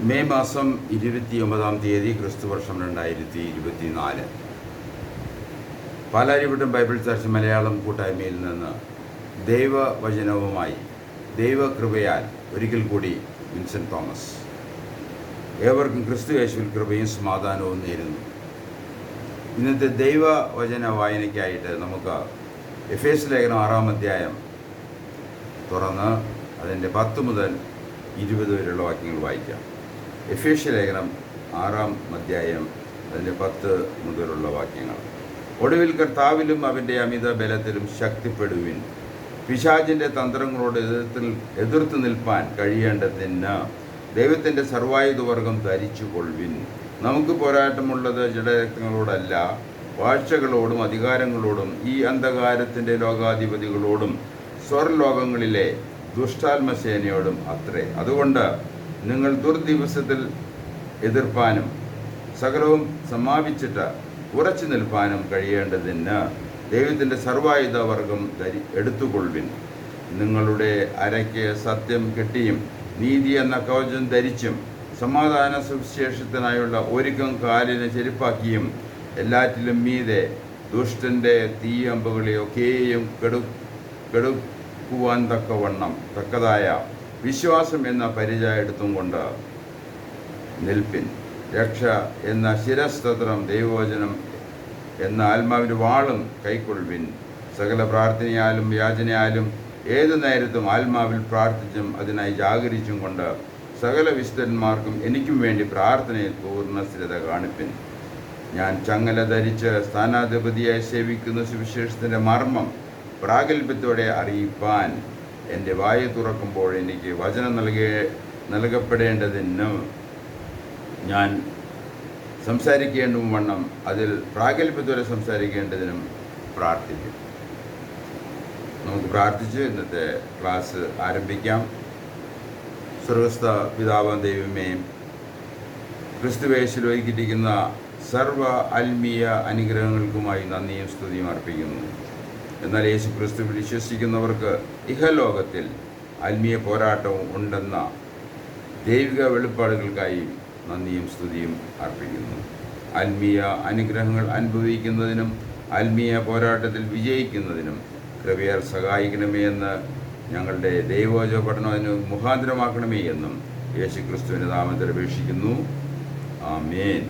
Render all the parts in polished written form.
May മാസം 29-ാം തീയതി ക്രിസ്തുവർഷം 2024 പാലാരിവട്ടം ബൈബിൾ ചർച്ച് മലയാളം കൂട്ടായ്മയിൽ നിന്ന് ദൈവവചനവുമായി ദൈവകൃപയാൽ ഒരിക്കൽ കൂടി വിൻസെൻ്റ് തോമസ്. ഏവർക്കും ക്രിസ്തു യേശുവിൽ കൃപയും സമാധാനവും നേരുന്നു. ഇന്നത്തെ ദൈവവചന വായനയ്ക്കായിട്ട് നമുക്ക് എഫേസ്യ ലേഖനം 6-ാം അധ്യായം തുറന്ന് അതിൻ്റെ 10 മുതൽ 20 വരെയുള്ള വാക്യങ്ങൾ വായിക്കാം. എഫേസ്യ ലേഖനം 6-ാം അധ്യായം അതിൻ്റെ 10 മുതലുള്ള വാക്യങ്ങൾ. ഒടുവിൽ കർത്താവിലും അവൻ്റെ അമിത ബലത്തിലും ശക്തിപ്പെടുവിൻ. പിശാചിൻ്റെ തന്ത്രങ്ങളോട് എതിർത്ത് നിൽപ്പാൻ കഴിയേണ്ടതിന് ദൈവത്തിൻ്റെ സർവായുധവർഗം ധരിച്ചു കൊള്ളുവിൻ. നമുക്ക് പോരാട്ടമുള്ളത് ജഡരക്തങ്ങളോടല്ല, വാഴ്ചകളോടും അധികാരങ്ങളോടും ഈ അന്ധകാരത്തിൻ്റെ ലോകാധിപതികളോടും സ്വർലോകങ്ങളിലെ ദുഷ്ടാത്മസേനയോടും അത്രേ. അതുകൊണ്ട് നിങ്ങൾ ദുർദിവസത്തിൽ എതിർപ്പാനും സകലവും സമാപിച്ചിട്ട് ഉറച്ചു നിൽപ്പാനും കഴിയേണ്ടതിന് ദൈവത്തിൻ്റെ സർവായുധവർഗം എടുത്തുകൊള്ളുവിൻ. നിങ്ങളുടെ അരയ്ക്ക് സത്യം കെട്ടിയും നീതി എന്ന കവചം ധരിച്ചും സമാധാന സുവിശേഷത്തിനായുള്ള ഒരുക്കം കാലിന് ചെരുപ്പാക്കിയും എല്ലാറ്റിലും മീതെ ദുഷ്ടൻ്റെ തീയമ്പുകളെയൊക്കെയും കെടുക്കുവാൻ തക്കതായ വിശ്വാസം എന്ന പരിചയ എടുത്തും കൊണ്ട് നിൽപ്പിൻ. രക്ഷ എന്ന ശിരസ്തത്രം ദൈവവചനം എന്ന ആത്മാവിൻ്റെ വാളും കൈക്കൊള്ളുവിൻ. സകല പ്രാർത്ഥനയാലും യാചനയാലും ഏതു നേരത്തും ആത്മാവിൽ പ്രാർത്ഥിച്ചും അതിനായി ജാഗരിച്ചും കൊണ്ട് സകല വിശുദ്ധന്മാർക്കും എനിക്കും വേണ്ടി പ്രാർത്ഥനയിൽ പൂർണ്ണ സ്ഥിരത കാണിപ്പിൻ. ഞാൻ ചങ്ങല ധരിച്ച് സ്ഥാനാധിപതിയായി സേവിക്കുന്ന സുവിശേഷത്തിൻ്റെ മർമ്മം പ്രാഗൽഭ്യത്തോടെ അറിയിപ്പാൻ എൻ്റെ വായ തുറക്കുമ്പോൾ എനിക്ക് വചനം നൽകപ്പെടേണ്ടതിനും ഞാൻ സംസാരിക്കേണ്ടും വണ്ണം അതിൽ പ്രാഗൽഭ്യത്തോടെ സംസാരിക്കേണ്ടതിനും പ്രാർത്ഥിക്കും. നമുക്ക് പ്രാർത്ഥിച്ച് ഇന്നത്തെ ക്ലാസ് ആരംഭിക്കാം. സ്വർഗസ്ഥ പിതാവാം ദൈവമേ, ക്രിസ്തുവേശുവിൽ ഒരുക്കിയിരിക്കുന്ന സർവ്വ ആത്മീയ അനുഗ്രഹങ്ങൾക്കുമായി നന്ദിയും സ്തുതിയും അർപ്പിക്കുന്നു. എന്നാൽ യേശു ക്രിസ്തു വിശ്വസിക്കുന്നവർക്ക് ഇഹലോകത്തിൽ ആത്മീയ പോരാട്ടവും ഉണ്ടെന്ന ദൈവിക വെളിപ്പാടുകൾക്കായി നന്ദിയും സ്തുതിയും അർപ്പിക്കുന്നു. ആത്മീയ അനുഗ്രഹങ്ങൾ അനുഭവിക്കുന്നതിനും ആത്മീയ പോരാട്ടത്തിൽ വിജയിക്കുന്നതിനും കൃപയാൽ സഹായിക്കണമേ എന്ന് ഞങ്ങളുടെ ദൈവവചന പഠനത്തിന് മുഖാന്തരമാക്കണമേ എന്നും യേശു ക്രിസ്തുവിൻ്റെ നാമത്തിൽ അപേക്ഷിക്കുന്നു. ആമേൻ.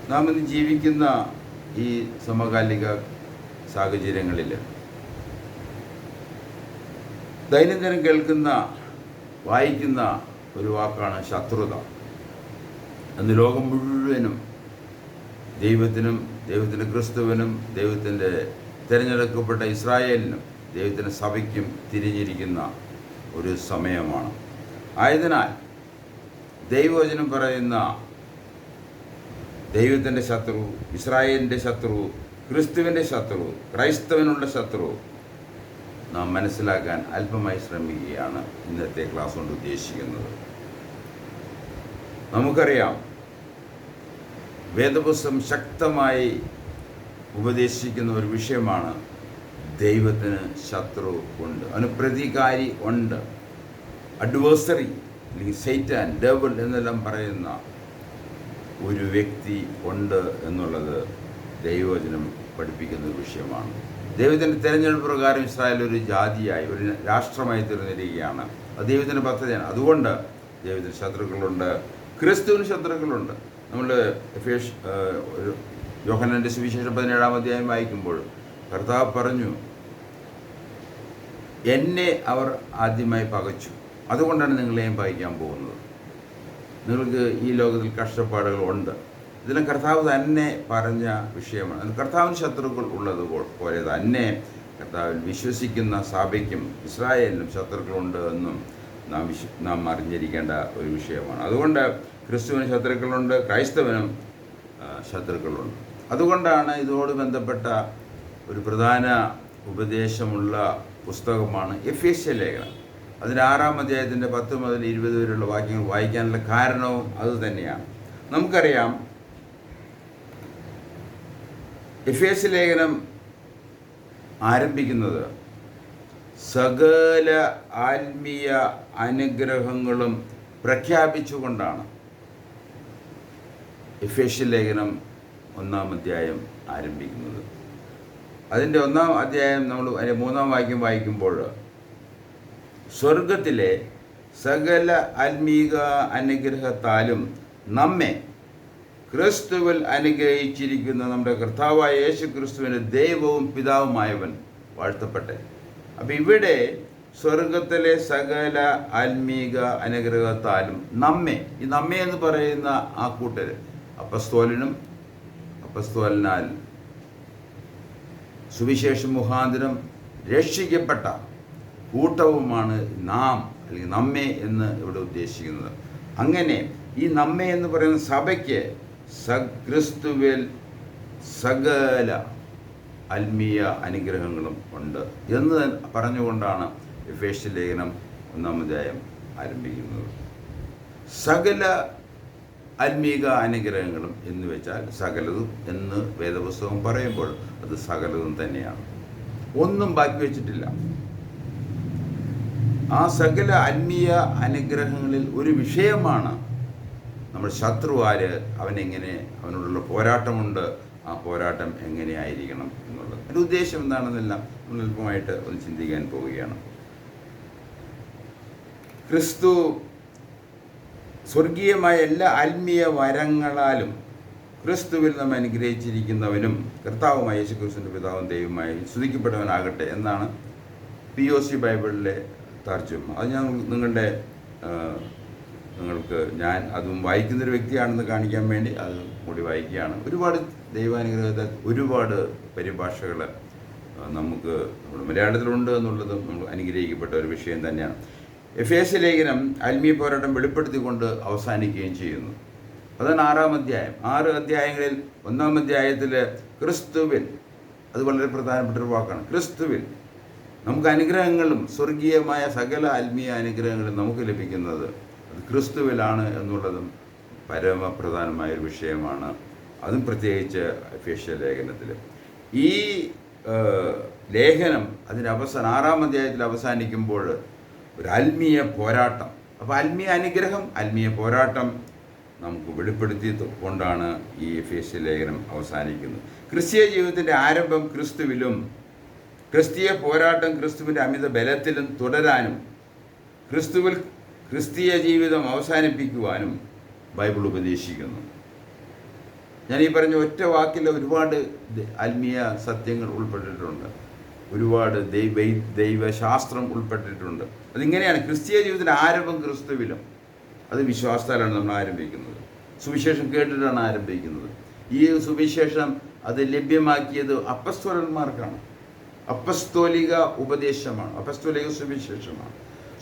നാം ഇന്ന് ജീവിക്കുന്ന ഈ സമകാലിക സാഹചര്യങ്ങളിൽ ദൈനംദിനം കേൾക്കുന്ന വായിക്കുന്ന ഒരു വാക്കാണ് ശത്രുത. അന്ന് ലോകം മുഴുവനും ദൈവത്തിൻ്റെ ക്രിസ്തുവിനും ദൈവത്തിൻ്റെ തിരഞ്ഞെടുക്കപ്പെട്ട ഇസ്രായേലിനും ദൈവത്തിൻ്റെ സഭയ്ക്കും തിരിഞ്ഞിരിക്കുന്ന ഒരു സമയമാണ്. ആയതിനാൽ ദൈവവചനം പറയുന്ന ദൈവത്തിൻ്റെ ശത്രു, ഇസ്രായേലിൻ്റെ ശത്രു, ക്രിസ്തുവിൻ്റെ ശത്രു, ക്രൈസ്തവനുള്ള ശത്രു നാം മനസ്സിലാക്കാൻ അല്പമായി ശ്രമിക്കുകയാണ് ഇന്നത്തെ ക്ലാസ് കൊണ്ട് ഉദ്ദേശിക്കുന്നത്. നമുക്കറിയാം, വേദപുസ്തകം ശക്തമായി ഉപദേശിക്കുന്ന ഒരു വിഷയമാണ് ദൈവത്തിന് ശത്രു ഉണ്ട്, അവന് പ്രതികാരി ഉണ്ട്, അഡ്വേഴ്സറി അല്ലെങ്കിൽ സൈറ്റാൻ, ഡെവിൾ എന്നെല്ലാം പറയുന്ന ഒരു വ്യക്തി ഉണ്ട് എന്നുള്ളത് ദൈവവചനം പഠിപ്പിക്കുന്ന ഒരു വിഷയമാണ്. ദൈവത്തിൻ്റെ തിരഞ്ഞെടുപ്പ് പ്രകാരം ഇസ്രായേൽ ഒരു ജാതിയായി, ഒരു രാഷ്ട്രമായി തീർന്നിരിക്കുകയാണ്. അത് ദൈവത്തിൻ്റെ പദ്ധതിയാണ്. അതുകൊണ്ട് ദൈവത്തിന് ശത്രുക്കളുണ്ട്, ക്രിസ്തുവിന് ശത്രുക്കളുണ്ട്. നമ്മൾ യോഹന്നാൻ്റെ സുവിശേഷം 17-ാം അധ്യായം വായിക്കുമ്പോൾ കർത്താവ് പറഞ്ഞു, എന്നെ അവർ ആദ്യമായി പകച്ചു, അതുകൊണ്ടാണ് നിങ്ങളെയും പകയ്ക്കാൻ പോകുന്നത്. നിങ്ങൾക്ക് ഈ ലോകത്തിൽ കഷ്ടപ്പാടുകളുണ്ട്. ഇതിന് കർത്താവ് തന്നെ പറഞ്ഞ വിഷയമാണ്. കർത്താവിന് ശത്രുക്കൾ ഉള്ളത് പോലെ തന്നെ കർത്താവിൽ വിശ്വസിക്കുന്ന സഭയ്ക്കും ഇസ്രായേലിനും ശത്രുക്കളുണ്ട് എന്നും നാം അറിഞ്ഞിരിക്കേണ്ട ഒരു വിഷയമാണ്. അതുകൊണ്ട് ക്രിസ്തുവിന് ശത്രുക്കളുണ്ട്, ക്രൈസ്തവനും ശത്രുക്കളുണ്ട്. അതുകൊണ്ടാണ് ഇതോട് ബന്ധപ്പെട്ട ഒരു പ്രധാന ഉപദേശമുള്ള പുസ്തകമാണ് എഫേസ്യ ലേഖനം. അതിൻ്റെ 6-ാം അധ്യായത്തിൻ്റെ 10 മുതൽ 20 വരെയുള്ള വാക്യങ്ങൾ വായിക്കാനുള്ള കാരണവും അതുതന്നെയാണ്. നമുക്കറിയാം, എഫേസ്യ ലേഖനം ആരംഭിക്കുന്നത് സകല ആത്മീയ അനുഗ്രഹങ്ങളും പ്രഖ്യാപിച്ചുകൊണ്ടാണ് എഫേസ്യ ലേഖനം 1-ാം അധ്യായം ആരംഭിക്കുന്നത്. അതിൻ്റെ 1-ാം അധ്യായം നമ്മൾ അതിൻ്റെ 3-ാം വാക്യം വായിക്കുമ്പോൾ സ്വർഗത്തിലെ സകല ആത്മീക അനുഗ്രഹത്താലും നമ്മെ ക്രിസ്തുവിൽ അനുഗ്രഹിച്ചിരിക്കുന്ന നമ്മുടെ കർത്താവായ യേശു ക്രിസ്തുവിൻ്റെ ദൈവവും പിതാവുമായവൻ വാഴ്ത്തപ്പെട്ടെ. അപ്പം ഇവിടെ സ്വർഗത്തിലെ സകല ആത്മീക അനുഗ്രഹത്താലും നമ്മെ, ഈ നമ്മെ എന്ന് പറയുന്ന ആ കൂട്ടർ അപ്പസ്തോലനും അപ്പസ്തോലനാൽ സുവിശേഷം മുഖാന്തരം രക്ഷിക്കപ്പെട്ട കൂട്ടവുമാണ് നാം, അല്ലെങ്കിൽ നമ്മെ എന്ന് ഇവിടെ ഉദ്ദേശിക്കുന്നത്. അങ്ങനെ ഈ നമ്മെ എന്ന് പറയുന്ന സഭയ്ക്ക് ക്രിസ്തുവിൽ സകല ആത്മീയ അനുഗ്രഹങ്ങളും ഉണ്ട് എന്ന് പറഞ്ഞുകൊണ്ടാണ് എഫേസ്യ ലേഖനം 1-ാം അധ്യായം ആരംഭിക്കുന്നത്. സകല ആത്മീക അനുഗ്രഹങ്ങളും എന്ന് വെച്ചാൽ സകലതും എന്ന് വേദപുസ്തകം പറയുമ്പോൾ അത് സകലതും തന്നെയാണ്, ഒന്നും ബാക്കി വെച്ചിട്ടില്ല. ആ സകല ആത്മീയ അനുഗ്രഹങ്ങളിൽ ഒരു വിഷയമാണ് നമ്മൾ ശത്രു ആര്, അവനെങ്ങനെ, അവനോടുള്ള പോരാട്ടമുണ്ട്, ആ പോരാട്ടം എങ്ങനെയായിരിക്കണം എന്നുള്ളത്. അതിൻ്റെ ഉദ്ദേശം എന്താണെന്നെല്ലാം നമ്മൾ അല്പമായിട്ട് ഒന്ന് ചിന്തിക്കാൻ പോവുകയാണ്. ക്രിസ്തു സ്വർഗീയമായ എല്ലാ ആത്മീയ വരങ്ങളാലും ക്രിസ്തുവിൽ നമ്മെ അനുഗ്രഹിച്ചിരിക്കുന്നവനും കർത്താവുമായ യേശു ക്രിസ്തുവിൻ്റെ പിതാവും ദൈവമായി സ്തുതിക്കപ്പെട്ടവനാകട്ടെ എന്നാണ് POC ബൈബിളിലെ തർജ്ജമ. അത് ഞാൻ ഞാൻ അതും വായിക്കുന്നൊരു വ്യക്തിയാണെന്ന് കാണിക്കാൻ വേണ്ടി അത് കൂടി വായിക്കുകയാണ്. ഒരുപാട് ദൈവാനുഗ്രഹത്തെ ഒരുപാട് പരിഭാഷകൾ നമുക്ക് മലയാളത്തിലുണ്ട് എന്നുള്ളതും നമ്മൾ അനുഗ്രഹിക്കപ്പെട്ട ഒരു വിഷയം തന്നെയാണ്. എഫേസ്യ ലേഖനം ആത്മീയ പോരാട്ടം വെളിപ്പെടുത്തിക്കൊണ്ട് അവസാനിക്കുകയും ചെയ്യുന്നു. അതാണ് 6-ാം അധ്യായം. 6 അധ്യായങ്ങളിൽ 1-ാം അധ്യായത്തിൽ ക്രിസ്തുവിൽ, അത് വളരെ പ്രധാനപ്പെട്ട ഒരു വാക്കാണ്, ക്രിസ്തുവിൽ നമുക്ക് അനുഗ്രഹങ്ങളും സ്വർഗീയമായ സകല ആത്മീയ അനുഗ്രഹങ്ങളും നമുക്ക് ലഭിക്കുന്നത് അത് ക്രിസ്തുവിലാണ് എന്നുള്ളതും പരമപ്രധാനമായൊരു വിഷയമാണ്. അതും പ്രത്യേകിച്ച് എഫേസ്യ ലേഖനത്തിൽ. ഈ ലേഖനം അതിൻ്റെ 6-ാം അധ്യായത്തിൽ അവസാനിക്കുമ്പോൾ ഒരു ആത്മീയ പോരാട്ടം, അപ്പോൾ ആത്മീയ അനുഗ്രഹം, ആത്മീയ പോരാട്ടം നമുക്ക് വെളിപ്പെടുത്തി കൊണ്ടാണ് ഈ എഫേസ്യ ലേഖനം അവസാനിക്കുന്നത്. ക്രിസ്തീയ ജീവിതത്തിൻ്റെ ആരംഭം ക്രിസ്തുവിലും ക്രിസ്തീയ പോരാട്ടം ക്രിസ്തുവിൻ്റെ അമിത ബലത്തിലും തുടരാനും ക്രിസ്തുവിൽ ക്രിസ്തീയ ജീവിതം അവസാനിപ്പിക്കുവാനും ബൈബിൾ ഉപദേശിക്കുന്നു. ഞാൻ ഈ പറഞ്ഞ ഒറ്റ വാക്കിൽ ഒരുപാട് ആത്മീയ സത്യങ്ങൾ ഉൾപ്പെട്ടിട്ടുണ്ട്, ഒരുപാട് ദൈവശാസ്ത്രം ഉൾപ്പെട്ടിട്ടുണ്ട്. അതിങ്ങനെയാണ് ക്രിസ്തീയ ജീവിതത്തിൻ്റെ ആരംഭം ക്രിസ്തുവിലും. അത് വിശ്വാസത്താലാണ് നമ്മൾ ആരംഭിക്കുന്നത്, സുവിശേഷം കേട്ടിട്ടാണ് ആരംഭിക്കുന്നത്. ഈ സുവിശേഷം അത് ലഭ്യമാക്കിയത് അപ്പസ്തോലന്മാർക്കാണ്. അപ്പസ്തോലിക ഉപദേശമാണ്, അപ്പസ്തോലിക സുവിശേഷമാണ്.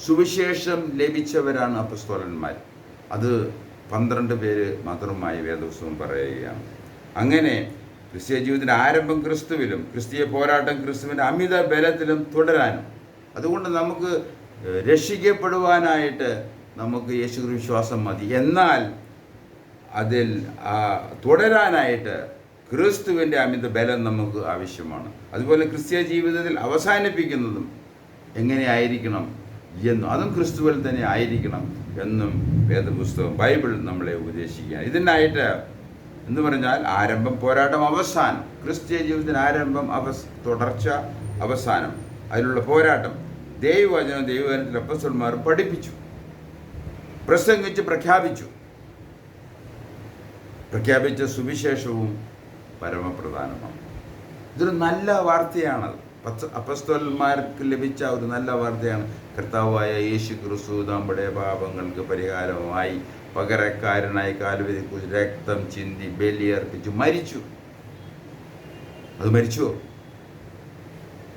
സുവിശേഷം ലഭിച്ചവരാണ് അപ്പസ്തോലന്മാർ. അത് 12 പേര് മാത്രമായി വേദപുസ്തകം പറയുകയാണ്. അങ്ങനെ ക്രിസ്തീയ ജീവിതത്തിൻ്റെ ആരംഭം ക്രിസ്തുവിലും ക്രിസ്തീയ പോരാട്ടം ക്രിസ്തുവിൻ്റെ അമിത ബലത്തിലും തുടരാനും, അതുകൊണ്ട് നമുക്ക് രക്ഷിക്കപ്പെടുവാനായിട്ട് നമുക്ക് യേശു വിശ്വാസം മതി. എന്നാൽ അതിൽ തുടരാനായിട്ട് ക്രിസ്തുവിൻ്റെ അമിത ബലം നമുക്ക് ആവശ്യമാണ്. അതുപോലെ ക്രിസ്തീയ ജീവിതത്തിൽ അവസാനിപ്പിക്കുന്നതും എങ്ങനെയായിരിക്കണം എന്നും, അതും ക്രിസ്തുവിൽ തന്നെ ആയിരിക്കണം എന്നും വേദപുസ്തകം ബൈബിൾ നമ്മളെ ഉപദേശിക്കുകയാണ്. ഇതിനായിട്ട് എന്ന് പറഞ്ഞാൽ ആരംഭം, പോരാട്ടം, അവസാനം. ക്രിസ്തീയ ജീവിതത്തിന് ആരംഭം, തുടർച്ച, അവസാനം. അതിലുള്ള പോരാട്ടം ദൈവവചനം ദൈവവചനത്തിൽ അപ്പോസ്തലന്മാർ പഠിപ്പിച്ചു, പ്രസംഗിച്ച് പ്രഖ്യാപിച്ച സുവിശേഷവും പരമപ്രധാനമാണ്. ഇതൊരു നല്ല വാർത്തയാണത്. അപ്പോസ്തലന്മാർക്ക് ലഭിച്ച ഒരു നല്ല വാർത്തയാണ്. കർത്താവായ യേശു ക്രിസ്തു നമ്മുടെ പാപങ്ങൾക്ക് പരിഹാരമായി പകരക്കാരനായി കാൽവരിയിൽ കുരിശിൽ രക്തം ചിന്തി ബലിയർപ്പിച്ചു മരിച്ചു. അത് മരിച്ചുവോ?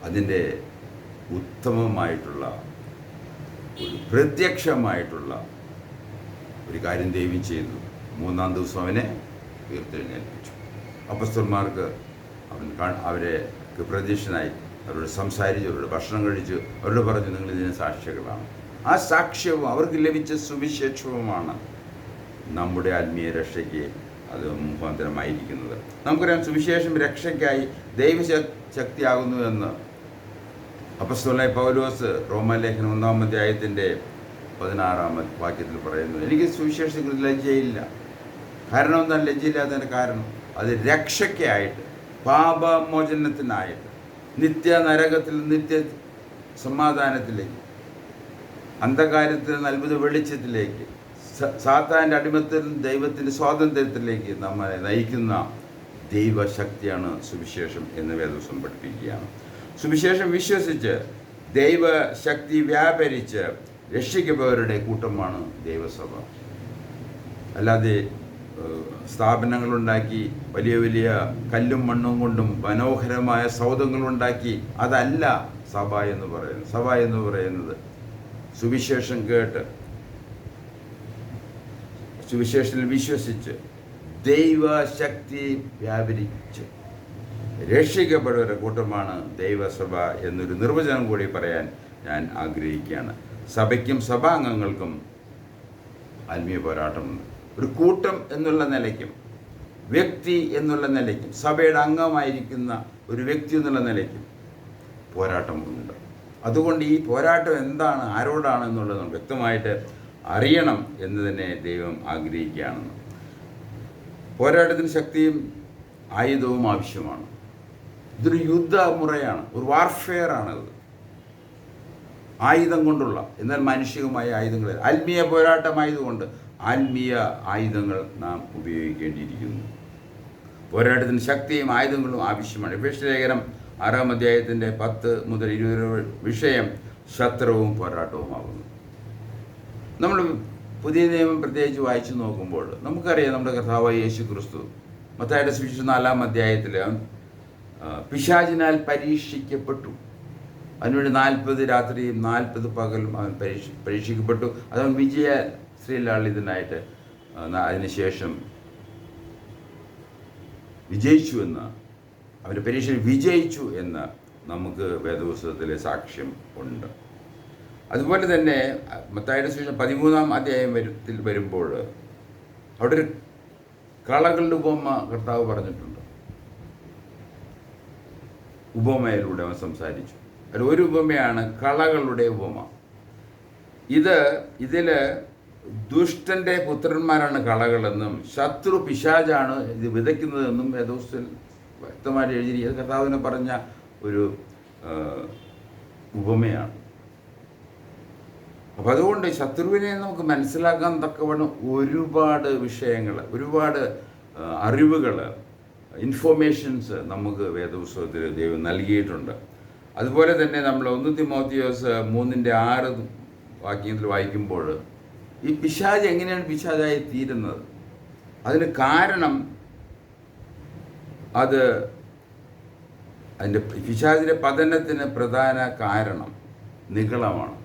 അതിൻ്റെ ഉത്തമമായിട്ടുള്ള ഒരു പ്രത്യക്ഷമായിട്ടുള്ള ഒരു കാര്യം ദൈവം ചെയ്തു. 3-ാം ദിവസം അവനെ ഉയർത്തെഴുന്നേൽപ്പിച്ചു. അപ്പോസ്തലന്മാർക്ക് അവരെ പ്രത്യക്ഷനായി അവരോട് സംസാരിച്ചു, അവരോട് ഭക്ഷണം കഴിച്ചു, അവരോട് പറഞ്ഞു നിങ്ങൾ ഇതിന് സാക്ഷികളാണ്. ആ സാക്ഷ്യവും അവർക്ക് ലഭിച്ച സുവിശേഷവുമാണ് നമ്മുടെ ആത്മീയ രക്ഷയ്ക്ക് അത് മുഖാന്തരമായിരിക്കുന്നത്. നമുക്കറിയാം, സുവിശേഷം രക്ഷയ്ക്കായി ദൈവശക്തിയാകുന്നു എന്ന് അപ്പോസ്തലനായ പൗലോസ് റോമാലേഖനം 1-ാം അധ്യായത്തിൻ്റെ 16 വാക്യത്തിൽ പറയുന്നു, എനിക്ക് സുവിശേഷത്തിൽ ലജ്ജയില്ല. കാരണം എന്താണ് ലജ്ജയില്ലാത്തതിൻ്റെ കാരണം? അത് രക്ഷയ്ക്കായിട്ട്, പാപമോചനത്തിനായിട്ട്, നിത്യ നരകത്തിൽ നിത്യ സമാധാനത്തിലേക്ക്, അന്ധകാരത്തിൽ നിന്ന് അത്ഭുത വെളിച്ചത്തിലേക്ക്, സാത്താൻ്റെ അടിമത്തിൽ ദൈവത്തിൻ്റെ സ്വാതന്ത്ര്യത്തിലേക്ക് നമ്മളെ നയിക്കുന്ന ദൈവശക്തിയാണ് സുവിശേഷം എന്ന് വേദപുസ്തകം പഠിപ്പിക്കുകയാണ്. സുവിശേഷം വിശ്വസിച്ച് ദൈവശക്തി വ്യാപരിച്ച് രക്ഷിക്കപ്പെട്ടവരുടെ കൂട്ടമാണ് ദൈവസഭ. അല്ലാതെ സ്ഥാപനങ്ങളുണ്ടാക്കി വലിയ വലിയ കല്ലും മണ്ണും കൊണ്ടും മനോഹരമായ സൗധങ്ങളുണ്ടാക്കി അതല്ല സഭ എന്ന് പറയുന്നത്. സഭ എന്ന് പറയുന്നത് സുവിശേഷം കേട്ട്, സുവിശേഷത്തിൽ വിശ്വസിച്ച്, ദൈവശക്തി വ്യാപരിച്ച് രക്ഷിക്കപ്പെട്ടവരുടെ കൂട്ടമാണ് ദൈവസഭ എന്നൊരു നിർവചനം കൂടി പറയാൻ ഞാൻ ആഗ്രഹിക്കുകയാണ്. സഭയ്ക്കും സഭാംഗങ്ങൾക്കും ആത്മീയ പോരാട്ടമുണ്ട്. ഒരു കൂട്ടം എന്നുള്ള നിലയ്ക്കും വ്യക്തി എന്നുള്ള നിലയ്ക്കും സഭയുടെ അംഗമായിരിക്കുന്ന ഒരു വ്യക്തി എന്നുള്ള നിലയ്ക്കും പോരാട്ടമുണ്ട്. അതുകൊണ്ട് ഈ പോരാട്ടം എന്താണ്, ആരോടാണ് എന്നുള്ളത് വ്യക്തമായിട്ട് അറിയണം എന്ന് തന്നെ ദൈവം ആഗ്രഹിക്കുകയാണെന്ന്. പോരാട്ടത്തിന് ശക്തിയും ആയുധവും ആവശ്യമാണ്. ഇതൊരു യുദ്ധമുറയാണ്, ഒരു വാർഫെയർ ആണത്. ആയുധം കൊണ്ടുള്ള, എന്നാൽ മാനുഷികമായ ആയുധങ്ങൾ, ആത്മീയ പോരാട്ടമായതുകൊണ്ട് ആത്മീയ ആയുധങ്ങൾ നാം ഉപയോഗിക്കേണ്ടിയിരിക്കുന്നു. പോരാട്ടത്തിന് ശക്തിയും ആയുധങ്ങളും ആവശ്യമാണ്. എഫേസ്യലേഖനം 6 അധ്യായത്തിൻ്റെ 10 മുതൽ 20 വിഷയം ശത്രുവും പോരാട്ടവുമാകുന്നു. നമ്മൾ പുതിയ നിയമം പ്രത്യേകിച്ച് വായിച്ചു നോക്കുമ്പോൾ നമുക്കറിയാം, നമ്മുടെ കർത്താവായ യേശു ക്രിസ്തു മത്തായിയുടെ സുവിശേഷം 4 അധ്യായത്തിൽ പിശാചിനാൽ പരീക്ഷിക്കപ്പെട്ടു. അതിനുവേണ്ടി 40 രാത്രിയും 40 പകലും അവൻ പരീക്ഷിക്കപ്പെട്ടു. അതവൻ വിജയശ്രീലാളിതനായിട്ട് അതിനുശേഷം വിജയിച്ചു എന്ന്, അവൻ്റെ പരീക്ഷയിൽ വിജയിച്ചു എന്ന് നമുക്ക് വേദപുസ്തകത്തിലെ സാക്ഷ്യം ഉണ്ട്. അതുപോലെ തന്നെ മത്തായിയുടെ സുവിശേഷം 13 അധ്യായം വരുമ്പോൾ അവിടെ ഒരു കളകളുടെ ഉപമ കർത്താവ് പറഞ്ഞിട്ടുണ്ട്. ഉപമയിലൂടെ അവൻ സംസാരിച്ചു. അതിൽ ഒരു ഉപമയാണ് കളകളുടെ ഉപമ. ഇതിൽ ദുഷ്ടൻ്റെ പുത്രന്മാരാണ് കളകളെന്നും ശത്രു പിശാചാണ് ഇത് വിതയ്ക്കുന്നതെന്നും വേദപുസ്തകത്തിൽ വ്യക്തമായിട്ട് എഴുതിയിരിക്കുന്നത് കർത്താവിനെ പറഞ്ഞ ഒരു ഉപമയാണ്. അപ്പോൾ അതുകൊണ്ട് ശത്രുവിനെ നമുക്ക് മനസ്സിലാക്കാൻ തക്കവണ്ണം ഒരുപാട് വിഷയങ്ങൾ, ഒരുപാട് അറിവുകൾ, ഇൻഫോർമേഷൻസ് നമുക്ക് വേദപുസ്തകത്തിൽ ദൈവം നൽകിയിട്ടുണ്ട്. അതുപോലെ തന്നെ നമ്മൾ 1 തിമോത്തിയോസ് 3:6 വാക്യത്തിൽ വായിക്കുമ്പോൾ ഈ പിശാച് എങ്ങനെയാണ് പിശാചായി തീരുന്നത്, അതിന് കാരണം അതിൻ്റെ പിശാചിൻ്റെ പതനത്തിന് പ്രധാന കാരണം നിഗളമാണ്.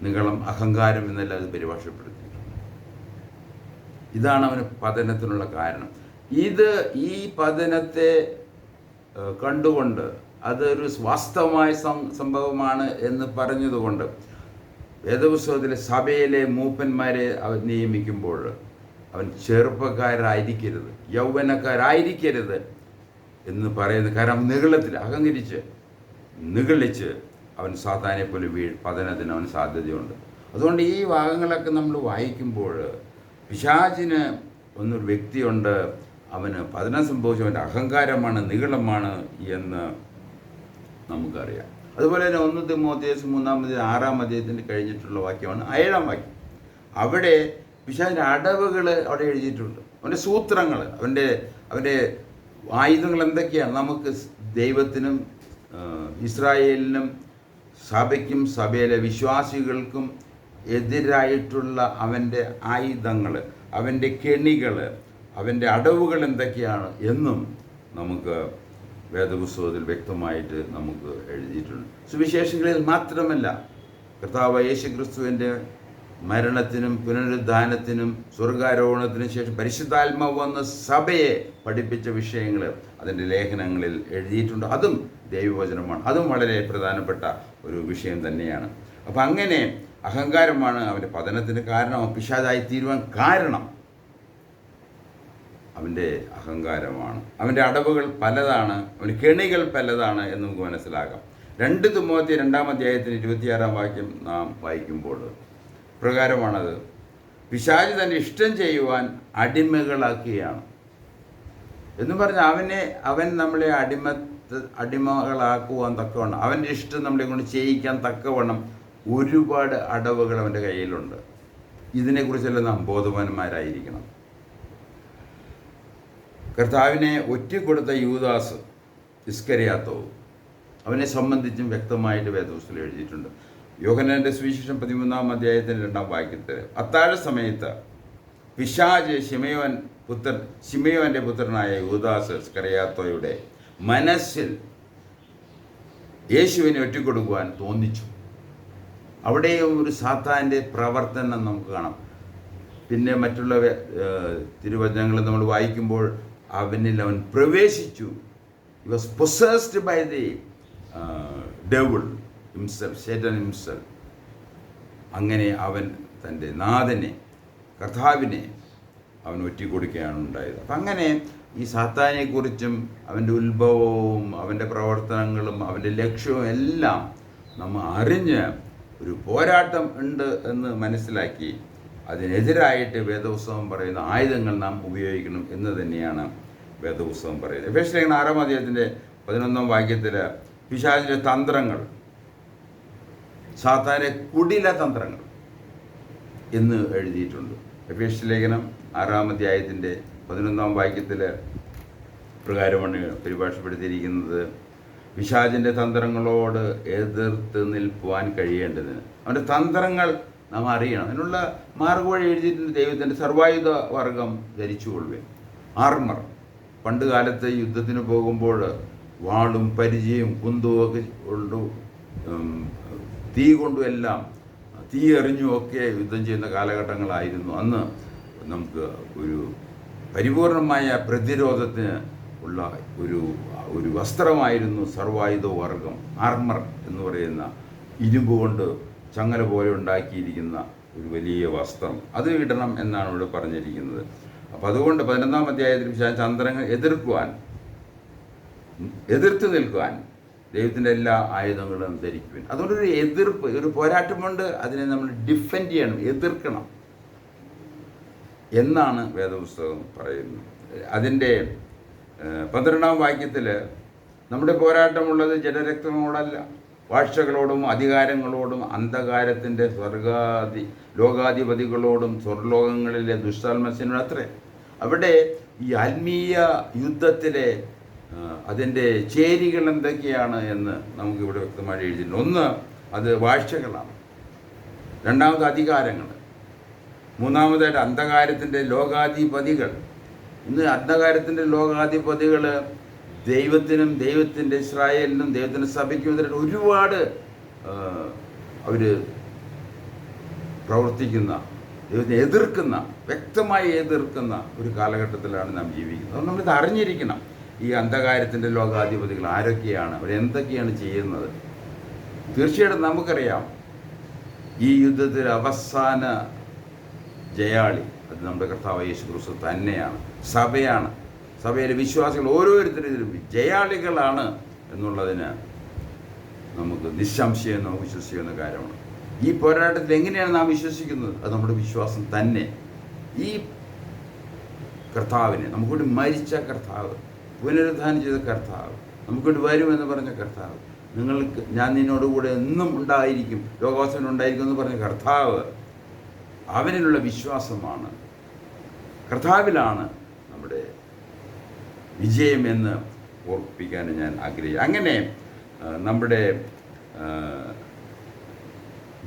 നിഗളം, അഹങ്കാരം എന്നെല്ലാം അത് പരിഭാഷപ്പെടുത്തിയിട്ടുണ്ട്. ഇതാണ് അവന് പതനത്തിനുള്ള കാരണം. ഈ പതനത്തെ കണ്ടുകൊണ്ട് അതൊരു വാസ്തവമായ സംഭവമാണ് എന്ന് പറഞ്ഞതുകൊണ്ട് വേദപുസ്തകത്തിലെ സഭയിലെ മൂപ്പന്മാരെ അവൻ നിയമിക്കുമ്പോൾ അവൻ ചെറുപ്പക്കാരായിരിക്കരുത്, യൗവനക്കാരായിരിക്കരുത് എന്ന് പറയുന്നത്. കാരണം നിഗളത്തിൽ നിഗളിച്ച് അവൻ സാത്താനെ പോലെ പതനത്തിന് അവൻ സാധ്യതയുണ്ട്. അതുകൊണ്ട് ഈ ഭാഗങ്ങളൊക്കെ നമ്മൾ വായിക്കുമ്പോൾ പിശാചിന് ഒന്നൊരു വ്യക്തിയുണ്ട്, അവന് പതനം സംഭവിച്ചവൻ്റെ അഹങ്കാരമാണ്, നിഗളമാണ് എന്ന് നമുക്കറിയാം. അതുപോലെ തന്നെ 1 തിമോത്തിയോസ് 3 അധ്യായത്തിൻ്റെ കഴിഞ്ഞിട്ടുള്ള വാക്യമാണ് 7 വാക്യം. അവിടെ പിശാചിൻ്റെ അടവുകൾ അവിടെ എഴുതിയിട്ടുണ്ട്, അവൻ്റെ സൂത്രങ്ങൾ, അവൻ്റെ ആയുധങ്ങൾ എന്തൊക്കെയാണ്. നമുക്ക് ദൈവത്തിനും ഇസ്രായേലിനും സഭയ്ക്കും സഭയിലെ വിശ്വാസികൾക്കും എതിരായിട്ടുള്ള അവൻ്റെ ആയുധങ്ങൾ, അവൻ്റെ കെണികൾ, അവൻ്റെ അടവുകൾ എന്തൊക്കെയാണ് എന്നും നമുക്ക് വേദപുസ്തകത്തിൽ വ്യക്തമായിട്ട് നമുക്ക് എഴുതിയിട്ടുണ്ട്. സുവിശേഷങ്ങളിൽ മാത്രമല്ല, കർത്താവ് യേശു ക്രിസ്തുവിൻ്റെ മരണത്തിനും പുനരുദ്ധാനത്തിനും സ്വർഗാരോഹണത്തിനും ശേഷം പരിശുദ്ധാത്മാവ് വന്ന സഭയെ പഠിപ്പിച്ച വിഷയങ്ങൾ അതിൻ്റെ ലേഖനങ്ങളിൽ എഴുതിയിട്ടുണ്ട്. അതും ദൈവവചനമാണ്. അതും വളരെ പ്രധാനപ്പെട്ട ഒരു വിഷയം തന്നെയാണ്. അപ്പം അങ്ങനെ അഹങ്കാരമാണ് അവൻ്റെ പതനത്തിന് കാരണം, പിശാചായി തീരുവാൻ കാരണം അവൻ്റെ അഹങ്കാരമാണ്. അവൻ്റെ അടവുകൾ പലതാണ്, അവൻ്റെ കെണികൾ പലതാണ് എന്ന് നമുക്ക് മനസ്സിലാക്കാം. 2 തിമോത്തി 2-ാം അധ്യായത്തിന് 26-ാം വാക്യം നാം വായിക്കുമ്പോൾ പ്രകാരമാണത്. പിശാച് തൻ്റെ ഇഷ്ടം ചെയ്യുവാൻ അടിമകളാക്കുകയാണ് എന്ന് പറഞ്ഞാൽ അവൻ നമ്മളെ അടിമകളാക്കുവാൻ തക്കവണ്ണം, അവൻ്റെ ഇഷ്ടം നമ്മളെ കൊണ്ട് ചെയ്യിക്കാൻ തക്കവണ്ണം ഒരുപാട് അടവുകൾ അവൻ്റെ കയ്യിലുണ്ട്. ഇതിനെക്കുറിച്ചെല്ലാം നാം ബോധവാന്മാരായിരിക്കണം. കർത്താവിനെ ഒറ്റിക്കൊടുത്ത യൂദാസ് ഇസ്കരിയാത്തോവ്, അവനെ സംബന്ധിച്ചും വ്യക്തമായിട്ട് വേദപുസ്തകത്തിൽ എഴുതിയിട്ടുണ്ട്. യോഹന്നാന്റെ സുവിശേഷം 13-ാം അധ്യായത്തിൻ്റെ 2-ാം വാക്യത്തിൽ അത്താഴ സമയത്ത് പിശാച് ശിമയോന്റെ പുത്രനായ യൂദാസ് ഇസ്കരിയാത്തോയുടെ മനസ്സിൽ യേശുവിനെ ഒറ്റിക്കൊടുക്കുവാൻ തോന്നിച്ചു. അവിടെയും ഒരു സാത്താൻ്റെ പ്രവർത്തനം നമുക്ക് കാണാം. പിന്നെ മറ്റുള്ള തിരുവചനങ്ങൾ നമ്മൾ വായിക്കുമ്പോൾ അവൻ പ്രവേശിച്ചു. He was possessed by the devil himself, Satan himself. അങ്ങനെ അവൻ തൻ്റെ നാഥനെ, കർത്താവിനെ അവൻ ഒറ്റിക്കൊടുക്കുകയാണ് ഉണ്ടായത്. അപ്പം അങ്ങനെ ഈ സാത്താനെക്കുറിച്ചും അവൻ്റെ ഉത്ഭവവും അവൻ്റെ പ്രവർത്തനങ്ങളും അവൻ്റെ ലക്ഷ്യവും എല്ലാം നമ്മൾ അറിഞ്ഞ് ഒരു പോരാട്ടം ഉണ്ട് എന്ന് മനസ്സിലാക്കി അതിനെതിരായിട്ട് വേദപുസ്തകം പറയുന്ന ആയുധങ്ങൾ നാം ഉപയോഗിക്കണം എന്ന് തന്നെയാണ് വേദപുസ്തകം പറയുന്നത്. എഫേസ്യർ 6-ാം അധ്യായത്തിൻ്റെ 11-ാം വാക്യത്തിൽ പിശാചിൻ്റെ തന്ത്രങ്ങൾ, സാത്താൻ്റെ കുടില തന്ത്രങ്ങൾ എന്ന് എഴുതിയിട്ടുണ്ട്. എഫേസ്യർ ലേഖനം 6-ാം അധ്യായത്തിൻ്റെ 11-ാം വാക്യത്തിൽ പ്രകാരമാണ് പരിഭാഷപ്പെടുത്തിയിരിക്കുന്നത്. പിശാചിൻ്റെ തന്ത്രങ്ങളോട് എതിർത്ത് നിൽക്കുവാൻ കഴിയേണ്ടതിന് അവൻ്റെ തന്ത്രങ്ങൾ നാം അറിയണം. അതിനുള്ള മാർഗ്ഗവഴി എഴുതിയിട്ടുണ്ട്. ദൈവത്തിൻ്റെ സർവായുധ വർഗം ധരിച്ചുകൊള്ളുക, ആർമർ. പണ്ട് കാലത്ത് യുദ്ധത്തിന് പോകുമ്പോൾ വാളും പരിചയും കുന്തവുമൊക്കെ കൊണ്ടു, തീ കൊണ്ടുമെല്ലാം, തീ എറിഞ്ഞുമൊക്കെ യുദ്ധം ചെയ്യുന്ന കാലഘട്ടങ്ങളായിരുന്നു. അന്ന് നമുക്ക് ഒരു പരിപൂർണമായ പ്രതിരോധത്തിന് ഉള്ള ഒരു വസ്ത്രമായിരുന്നു സർവായുധ വർഗം, ആർമർ എന്ന് പറയുന്ന ഇരുമ്പ് കൊണ്ട് ചങ്ങല പോലെ ഉണ്ടാക്കിയിരിക്കുന്ന ഒരു വലിയ വസ്ത്രം. അത് ഇടണം എന്നാണ് ഇവിടെ പറഞ്ഞിരിക്കുന്നത്. അപ്പോൾ അതുകൊണ്ട് 11-ാം അധ്യായത്തിൽ ചന്ദ്രങ്ങൾ എതിർത്ത് നിൽക്കുവാൻ ദൈവത്തിൻ്റെ എല്ലാ ആയുധങ്ങളും ധരിക്കുവാൻ. അതുകൊണ്ടൊരു എതിർപ്പ്, ഒരു പോരാട്ടമുണ്ട്. അതിനെ നമ്മൾ ഡിഫെൻഡ് ചെയ്യണം, എതിർക്കണം എന്നാണ് വേദപുസ്തകം പറയുന്നത്. അതിൻ്റെ 12-ാം വാക്യത്തിൽ നമ്മുടെ പോരാട്ടമുള്ളത് ജഡരക്തങ്ങളോടല്ല, വാഴ്ചകളോടും അധികാരങ്ങളോടും അന്ധകാരത്തിൻ്റെ ലോകാധിപതികളോടും സ്വർലോകങ്ങളിലെ ദുഷ്ടാത്മസിനോട് അത്രേ. അവിടെ ഈ ആത്മീയ യുദ്ധത്തിലെ അതിൻ്റെ ചേരികൾ എന്തൊക്കെയാണ് എന്ന് നമുക്കിവിടെ വ്യക്തമായി എഴുതിയിട്ടുണ്ട്. ഒന്ന്, അത് വാഴ്ചകളാണ്. രണ്ടാമത് അധികാരങ്ങൾ. മൂന്നാമതായിട്ട് അന്ധകാരത്തിൻ്റെ ലോകാധിപതികൾ. ഇന്ന് അന്ധകാരത്തിൻ്റെ ലോകാധിപതികൾ ദൈവത്തിനും ദൈവത്തിൻ്റെ ഇസ്രായേലിനും ദൈവത്തിൻ്റെ സഭയ്ക്കും എതിരായിട്ട് ഒരുപാട് അവർ പ്രവർത്തിക്കുന്ന, ദൈവത്തിനെ എതിർക്കുന്ന, വ്യക്തമായി എതിർക്കുന്ന ഒരു കാലഘട്ടത്തിലാണ് നാം ജീവിക്കുന്നത്. അതുകൊണ്ട് നമ്മളിത് അറിഞ്ഞിരിക്കണം. ഈ അന്ധകാരത്തിൻ്റെ ലോകാധിപതികൾ ആരൊക്കെയാണ്, അവരെന്തൊക്കെയാണ് ചെയ്യുന്നത്. തീർച്ചയായിട്ടും നമുക്കറിയാം ഈ യുദ്ധത്തിൽ അവസാന ജയാളി അത് നമ്മുടെ കർത്താവ് യേശു ക്രിസ്തു തന്നെയാണ്, സഭയാണ്. സഭയിലെ വിശ്വാസികൾ ഓരോരുത്തരും ഇതിലും ജയാളികളാണ് എന്നുള്ളതിന് നമുക്ക് നിസ്സംശയം നമുക്ക് വിശ്വസിക്കുന്ന കാര്യമാണ്. ഈ പോരാട്ടത്തിൽ എങ്ങനെയാണ് നാം വിശ്വസിക്കുന്നത്? അത് നമ്മുടെ വിശ്വാസം തന്നെ. ഈ കർത്താവിനെ, നമുക്കൂടി മരിച്ച കർത്താവ്, പുനരുദ്ധാനം ചെയ്ത കർത്താവ്, നമുക്കൂടി വരുമെന്ന് പറഞ്ഞ കർത്താവ്, ഞാൻ നിന്നോടുകൂടെ എന്നും ഉണ്ടായിരിക്കും, ലോകാവസാനം ഉണ്ടായിരിക്കും എന്ന് പറഞ്ഞ കർത്താവ്, അവനിലുള്ള വിശ്വാസമാണ്, കർത്താവിലാണ് നമ്മുടെ വിജയമെന്ന് ഓർപ്പിക്കാൻ ഞാൻ ആഗ്രഹിക്കുന്നു. അങ്ങനെ നമ്മുടെ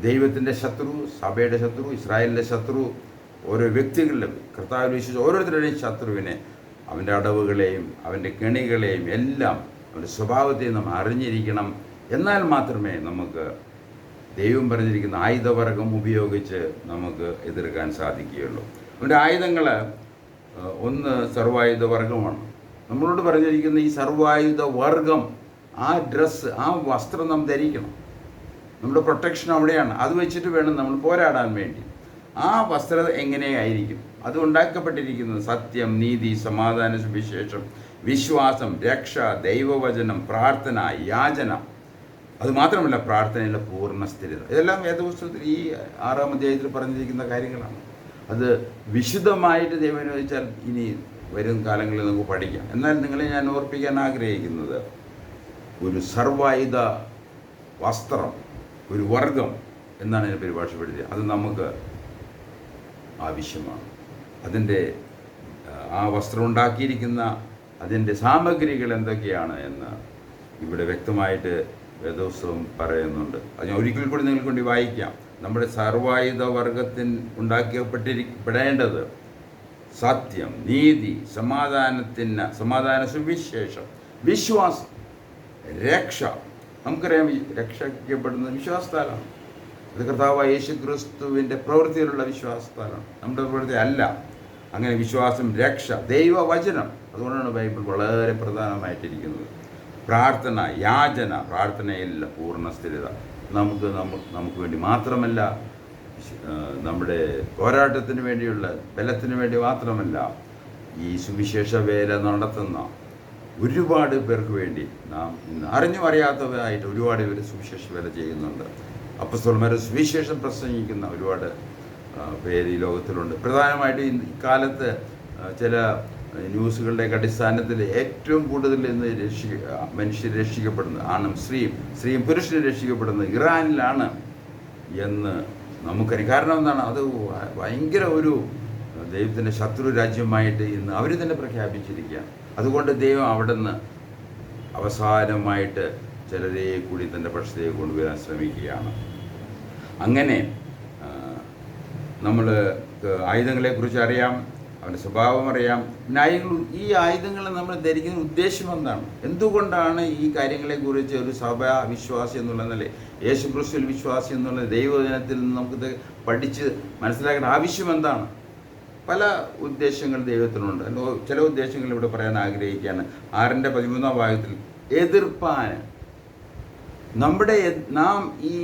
ദൈവത്തിൻ്റെ ശത്രു, സഭയുടെ ശത്രു, ഇസ്രായേലിൻ്റെ ശത്രു, ഓരോ വ്യക്തികളിലും കർത്താവിൽ വിശ്വസിച്ച ഓരോരുത്തരുടെയും ശത്രുവിനെ, അവൻ്റെ അടവുകളെയും അവൻ്റെ കെണികളെയും എല്ലാം അവൻ്റെ സ്വഭാവത്തെയും നാം അറിഞ്ഞിരിക്കണം. എന്നാൽ മാത്രമേ നമുക്ക് ദൈവം പറഞ്ഞിരിക്കുന്ന ആയുധവർഗം ഉപയോഗിച്ച് നമുക്ക് എതിർക്കാൻ സാധിക്കുകയുള്ളൂ. അവൻ്റെ ആയുധങ്ങൾ ഒന്ന് സർവായുധ വർഗമാണ്. നമ്മളോട് പറഞ്ഞിരിക്കുന്ന ഈ സർവായുധ വർഗം, ആ ഡ്രസ്സ്, ആ വസ്ത്രം നാം ധരിക്കണം. നമ്മുടെ പ്രൊട്ടക്ഷൻ അവിടെയാണ്. അത് വെച്ചിട്ട് വേണം നമ്മൾ പോരാടാൻ വേണ്ടി. ആ വസ്ത്രം എങ്ങനെയായിരിക്കും? അത് ഉണ്ടാക്കപ്പെട്ടിരിക്കുന്നത് സത്യം, നീതി, സമാധാന, സുവിശേഷം, വിശ്വാസം, രക്ഷ, ദൈവവചനം, പ്രാർത്ഥന, യാചന, അതുമാത്രമല്ല പ്രാർത്ഥനയിലെ പൂർണ്ണ സ്ഥിരത. ഇതെല്ലാം വേദപുസ്തകത്തിൽ ഈ 6-ാം അധ്യായത്തിൽ പറഞ്ഞിരിക്കുന്ന കാര്യങ്ങളാണ്. അത് വിശുദ്ധമായിട്ട് ദൈവം അനുവദിച്ചാൽ ഇനി വരും കാലങ്ങളിൽ നമുക്ക് പഠിക്കാം. എന്നാൽ നിങ്ങളെ ഞാൻ ഓർപ്പിക്കാൻ ആഗ്രഹിക്കുന്നത്, ഒരു സർവായുധ വസ്ത്രം, ഒരു വർഗം എന്നാണ് അതിനെ പരിഭാഷപ്പെടുത്തിയത്. അത് നമുക്ക് ആവശ്യമാണ്. അതിൻ്റെ ആ വസ്ത്രം ഉണ്ടാക്കിയിരിക്കുന്ന അതിൻ്റെ സാമഗ്രികൾ എന്തൊക്കെയാണ് എന്ന് ഇവിടെ വ്യക്തമായിട്ട് വേദോത്സവം പറയുന്നുണ്ട്. അത് ഞാൻ ഒരിക്കൽ കൂടി നിങ്ങൾക്ക് വേണ്ടി വായിക്കാം. നമ്മുടെ സർവായുധ വർഗത്തിൽ ഉണ്ടാക്കപ്പെടേണ്ടത് സത്യം, നീതി, സമാധാന സുവിശേഷം, വിശ്വാസം, രക്ഷ. നമുക്കറിയാം രക്ഷയ്ക്കപ്പെടുന്നത് വിശ്വാസത്താലാണ്. അത് കർത്താവായ യേശു ക്രിസ്തുവിൻ്റെ പ്രവൃത്തിയിലുള്ള വിശ്വാസത്താലാണ്, നമ്മുടെ പ്രവൃത്തി അല്ല. അങ്ങനെ വിശ്വാസം, രക്ഷ, ദൈവവചനം. അതുകൊണ്ടാണ് ബൈബിൾ വളരെ പ്രധാനമായിട്ടിരിക്കുന്നത്. പ്രാർത്ഥന, യാചന, പ്രാർത്ഥനയില്ല പൂർണ്ണ സ്ഥിരത. നമുക്ക് വേണ്ടി മാത്രമല്ല, നമ്മുടെ പോരാട്ടത്തിന് വേണ്ടിയുള്ള ബലത്തിന് വേണ്ടി മാത്രമല്ല, ഈ സുവിശേഷ വേല നടത്തുന്ന ഒരുപാട് പേർക്ക് വേണ്ടി നാം ഇന്ന് അറിഞ്ഞും അറിയാത്തവരായിട്ട് ഒരുപാട് പേര് സുവിശേഷ വേല ചെയ്യുന്നുണ്ട്. അപ്പോസ്തലന്മാർ സുവിശേഷം പ്രസംഗിക്കുന്ന ഒരുപാട് പേര് ഈ ലോകത്തിലുണ്ട്. പ്രധാനമായിട്ട് ഇക്കാലത്ത് ചില ന്യൂസുകളുടെ അടിസ്ഥാനത്തിൽ ഏറ്റവും കൂടുതൽ ഇന്ന് മനുഷ്യർ രക്ഷിക്കപ്പെടുന്നത്, ആണും സ്ത്രീയും പുരുഷനും രക്ഷിക്കപ്പെടുന്നത് ഇറാനിലാണ് എന്ന് നമുക്കറിയാം. കാരണം എന്താണ്? അത് ഭയങ്കര ഒരു ദൈവത്തിൻ്റെ ശത്രു രാജ്യമായിട്ട് ഇന്ന് അവർ തന്നെ പ്രഖ്യാപിച്ചിരിക്കുകയാണ്. അതുകൊണ്ട് ദൈവം അവിടെ നിന്ന് അവസാനമായിട്ട് ചിലരെ കൂടി തൻ്റെ പക്ഷത്തേക്ക് കൊണ്ടുവരാൻ ശ്രമിക്കുകയാണ്. അങ്ങനെ നമ്മൾ ആയുധങ്ങളെക്കുറിച്ച് അറിയാം, അവൻ്റെ സ്വഭാവം അറിയാം. ഈ ആയുധങ്ങൾ നമ്മൾ ധരിക്കുന്ന ഉദ്ദേശം എന്താണ്? എന്തുകൊണ്ടാണ് ഈ കാര്യങ്ങളെക്കുറിച്ച് ഒരു സഭാ വിശ്വാസി എന്നുള്ള നിലയിൽ, യേശു ക്രിസ്തുവിൽ വിശ്വാസി എന്നുള്ള ദൈവവചനത്തിൽ നിന്ന് നമുക്കിത് പഠിച്ച് മനസ്സിലാക്കേണ്ട ആവശ്യം എന്താണ്? പല ഉദ്ദേശങ്ങൾ ദൈവത്തിനുണ്ട്. ചില ഉദ്ദേശങ്ങൾ ഇവിടെ പറയാൻ ആഗ്രഹിക്കുകയാണ്. 6-13 ഭാഗത്തിൽ എതിർപ്പാൻ നാം ഈ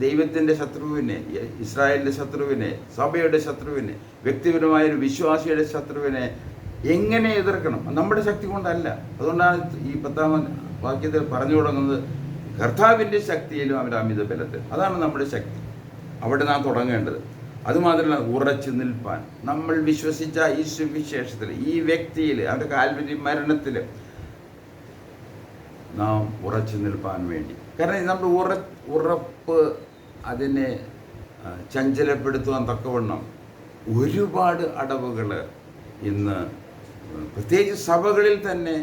ദൈവത്തിൻ്റെ ശത്രുവിനെ, ഇസ്രായേലിൻ്റെ ശത്രുവിനെ, സഭയുടെ ശത്രുവിനെ, വ്യക്തിപരമായൊരു വിശ്വാസിയുടെ ശത്രുവിനെ എങ്ങനെ എതിർക്കണം? നമ്മുടെ ശക്തി കൊണ്ടല്ല. അതുകൊണ്ടാണ് ഈ 10-ാം വാക്യത്തിൽ പറഞ്ഞു തുടങ്ങുന്നത്, കർത്താവിൻ്റെ ശക്തിയിലും അവൻ്റെ അമിത ബലത്തിൽ. അതാണ് നമ്മുടെ ശക്തി. അവിടെ നാം തുടങ്ങേണ്ടത്. അതുമാത്രമല്ല, ഉറച്ചു നിൽപ്പാൻ. നമ്മൾ വിശ്വസിച്ച ഈ സുവിശേഷത്തിൽ, ഈ വ്യക്തിയിൽ, അവൻ്റെ കാൽവരി മരണത്തിൽ നാം ഉറച്ചു നിൽപ്പാൻ വേണ്ടി. കാരണം നമ്മുടെ ഉറപ്പ് അതിനെ ചഞ്ചലപ്പെടുത്തുവാൻ തക്കവണ്ണം ഒരുപാട് അടവുകൾ ഇന്ന് പ്രത്യേകിച്ച് സഭകളിൽ തന്നെ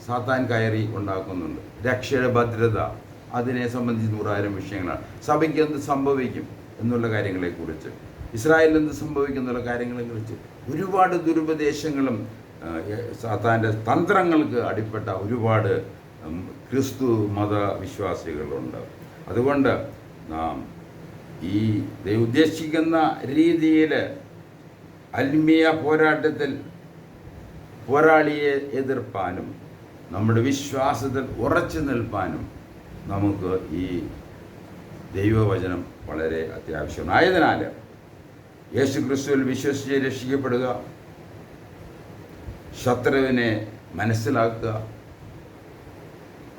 സാത്താൻ കയറി ഉണ്ടാക്കുന്നുണ്ട്. രക്ഷയുടെ ഭദ്രത, അതിനെ സംബന്ധിച്ച് 100,000 വിഷയങ്ങളാണ്. സഭയ്ക്ക് എന്ത് സംഭവിക്കും എന്നുള്ള കാര്യങ്ങളെക്കുറിച്ച്, ഇസ്രായേലിൽ എന്ത് സംഭവിക്കും എന്നുള്ള കാര്യങ്ങളെക്കുറിച്ച് ഒരുപാട് ദുരുപദേശങ്ങളും സാത്താൻ്റെ തന്ത്രങ്ങൾക്ക് അടിപ്പെട്ട ഒരുപാട് ക്രിസ്തു മതവിശ്വാസികളുണ്ട്. അതുകൊണ്ട് നാം ഈ ഉദ്ദേശിക്കുന്ന രീതിയിൽ ആത്മീയ പോരാട്ടത്തിൽ പോരാളിയെ എതിർപ്പാനും നമ്മുടെ വിശ്വാസത്തിൽ ഉറച്ചു നിൽപ്പാനും നമുക്ക് ഈ ദൈവവചനം വളരെ അത്യാവശ്യമാണ്. ആയതിനാൽ യേശു ക്രിസ്തുവിൽ വിശ്വസിച്ച് രക്ഷിക്കപ്പെടുക, ശത്രുവിനെ മനസ്സിലാക്കുക.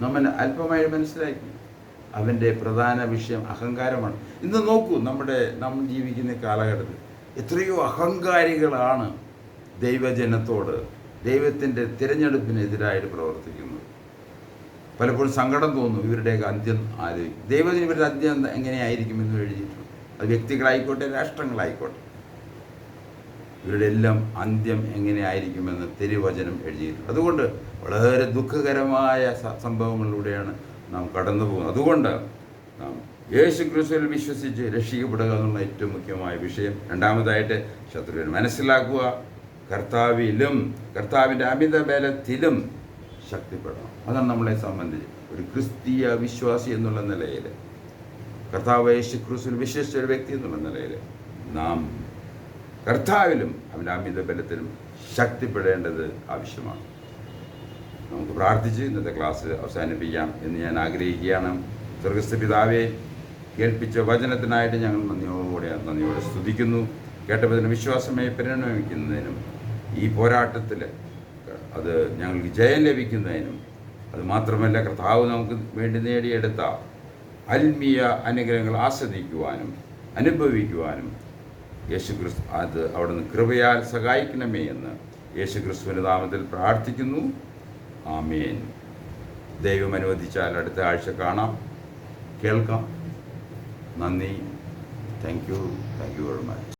നമ്മൾ അല്പമായി മനസ്സിലാക്കി അവൻ്റെ പ്രധാന വിഷയം അഹങ്കാരമാണ്. ഇന്ന് നോക്കൂ, നമ്മൾ ജീവിക്കുന്ന കാലഘട്ടത്തിൽ എത്രയോ അഹങ്കാരികളാണ് ദൈവജനത്തോട്, ദൈവത്തിൻ്റെ തിരഞ്ഞെടുപ്പിനെതിരായിട്ട് പ്രവർത്തിക്കുന്നത്. പലപ്പോഴും സങ്കടം തോന്നും. ഇവരുടെയൊക്കെ അന്ത്യം ആലോചിക്കും. ദൈവത്തിന് ഇവരുടെ അന്ത്യം എങ്ങനെയായിരിക്കുമെന്ന് എഴുതിയിട്ടുണ്ട്. അത് വ്യക്തികളായിക്കോട്ടെ, രാഷ്ട്രങ്ങളായിക്കോട്ടെ, ഇവരുടെ എല്ലാം അന്ത്യം എങ്ങനെയായിരിക്കുമെന്ന് തിരുവചനം എഴുതിയിട്ടുണ്ട്. അതുകൊണ്ട് വളരെ ദുഃഖകരമായ സംഭവങ്ങളിലൂടെയാണ് നാം കടന്നു പോകുന്നത്. അതുകൊണ്ട് നാം യേശു ക്രിസ്തുവിൽ വിശ്വസിച്ച് രക്ഷിക്കപ്പെടുക എന്നുള്ള ഏറ്റവും മുഖ്യമായ വിഷയം. രണ്ടാമതായിട്ട് ശത്രുവിനെ മനസ്സിലാക്കുക, കർത്താവിലും കർത്താവിൻ്റെ അമിത ബലത്തിലും ശക്തിപ്പെടണം. അതാണ് നമ്മളെ സംബന്ധിച്ച് ഒരു ക്രിസ്തീയ വിശ്വാസി എന്നുള്ള നിലയിൽ, കർത്താവ് യേശു ക്രിസ്തുവിൽ വിശ്വസിച്ച ഒരു വ്യക്തി എന്നുള്ള നിലയിൽ നാം കർത്താവിലും അവൻ്റെ അമിത ബലത്തിലും ശക്തിപ്പെടേണ്ടത് ആവശ്യമാണ്. നമുക്ക് പ്രാർത്ഥിച്ച് ഇന്നത്തെ ക്ലാസ് അവസാനിപ്പിക്കാം എന്ന് ഞാൻ ആഗ്രഹിക്കുകയാണ്. സ്വർഗ്ഗസ്ഥ പിതാവേ, കേൾപ്പിച്ച വചനത്തിനായിട്ട് ഞങ്ങൾ നന്ദിയോടെ സ്തുതിക്കുന്നു. കേട്ടതിന് വിശ്വാസമായി പരിണമിക്കുന്നതിനും ഈ പോരാട്ടത്തിൽ അത് ഞങ്ങൾക്ക് ജയം ലഭിക്കുന്നതിനും, അതുമാത്രമല്ല കർത്താവ് നമുക്ക് വേണ്ടി നേടിയെടുത്ത ആത്മീയ അനുഗ്രഹങ്ങൾ ആസ്വദിക്കുവാനും അനുഭവിക്കുവാനും യേശുക്രിസ്തു അത് അവിടുന്ന് കൃപയാൽ സഹായിക്കണമേ എന്ന് യേശുക്രിസ്തുവിൻ്റെ നാമത്തിൽ പ്രാർത്ഥിക്കുന്നു. ആമേൻ. ദൈവം അനുവദിച്ചാൽ അടുത്ത ആഴ്ച കാണാം, കേൾക്കാം. നന്ദി. Thank you very much.